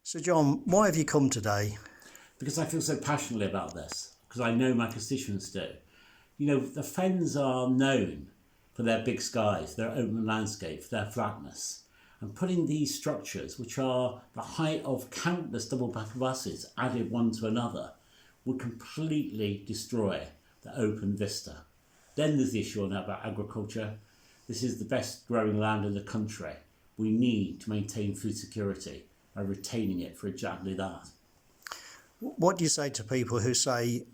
So, John, why have you come today? Because I feel so passionately about this, because I know my constituents do. You know, the Fens are known for their big skies, their open landscape, their flatness. And putting these structures, which are the height of countless double-backer buses added one to another, would completely destroy the open vista. Then there's the issue about agriculture. This is the best growing land in the country. We need to maintain food security by retaining it for exactly that. What do you say to people who say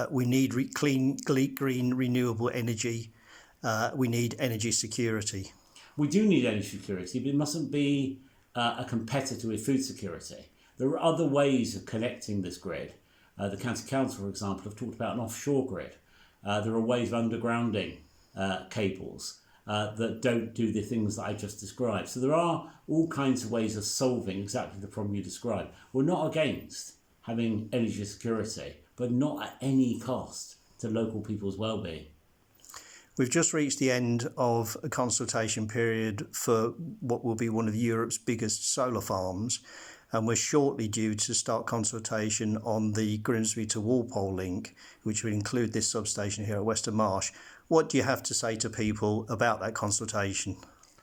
we need clean, green, renewable energy, we need energy security? We do need energy security, but it mustn't be a competitor with food security. There are other ways of connecting this grid. The County Council, for example, have talked about an offshore grid. There are ways of undergrounding cables that don't do the things that I just described. So there are all kinds of ways of solving exactly the problem you described. We're not against having energy security, but not at any cost to local people's well-being. We've just reached the end of a consultation period for what will be one of Europe's biggest solar farms, and we're shortly due to start consultation on the Grimsby to Walpole link, which will include this substation here at Weston Marsh. What do you have to say to people about that consultation?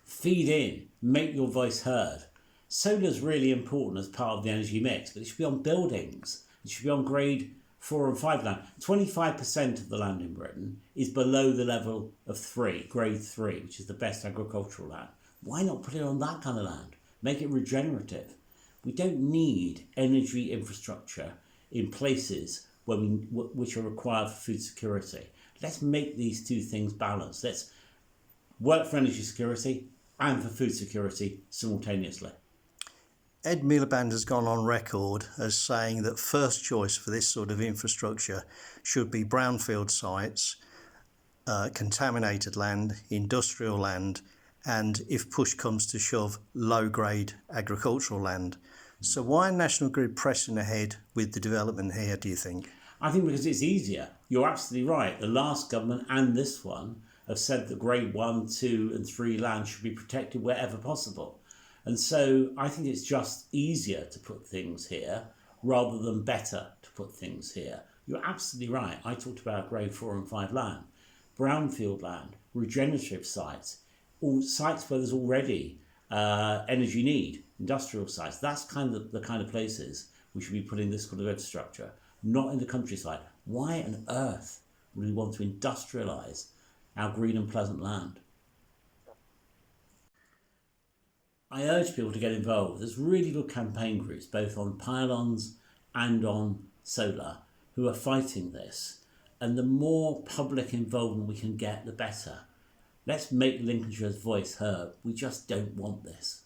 Feed in, make your voice heard. Solar is really important as part of the energy mix, but it should be on buildings. It should be on grade 4 and 5 land. 25% of the land in Britain is below the level of 3, grade 3, which is the best agricultural land. Why not put it on that kind of land? Make it regenerative. We don't need energy infrastructure in places which are required for food security. Let's make these two things balanced. Let's work for energy security and for food security simultaneously. Ed Miliband has gone on record as saying that first choice for this sort of infrastructure should be brownfield sites, contaminated land, industrial land, and if push comes to shove, low-grade agricultural land. So why are National Grid pressing ahead with the development here, do you think? I think because it's easier. You're absolutely right. The last government and this one have said that grade 1, 2 and 3 land should be protected wherever possible. And so I think it's just easier to put things here rather than better to put things here. You're absolutely right. I talked about grade 4 and 5 land, brownfield land, regenerative sites, all sites where there's already energy need, industrial sites. That's the kind of places we should be putting this kind of infrastructure, not in the countryside. Why on earth would we want to industrialise our green and pleasant land? I urge people to get involved. There's really good campaign groups, both on pylons and on solar, who are fighting this. And the more public involvement we can get, the better. Let's make Lincolnshire's voice heard. We just don't want this.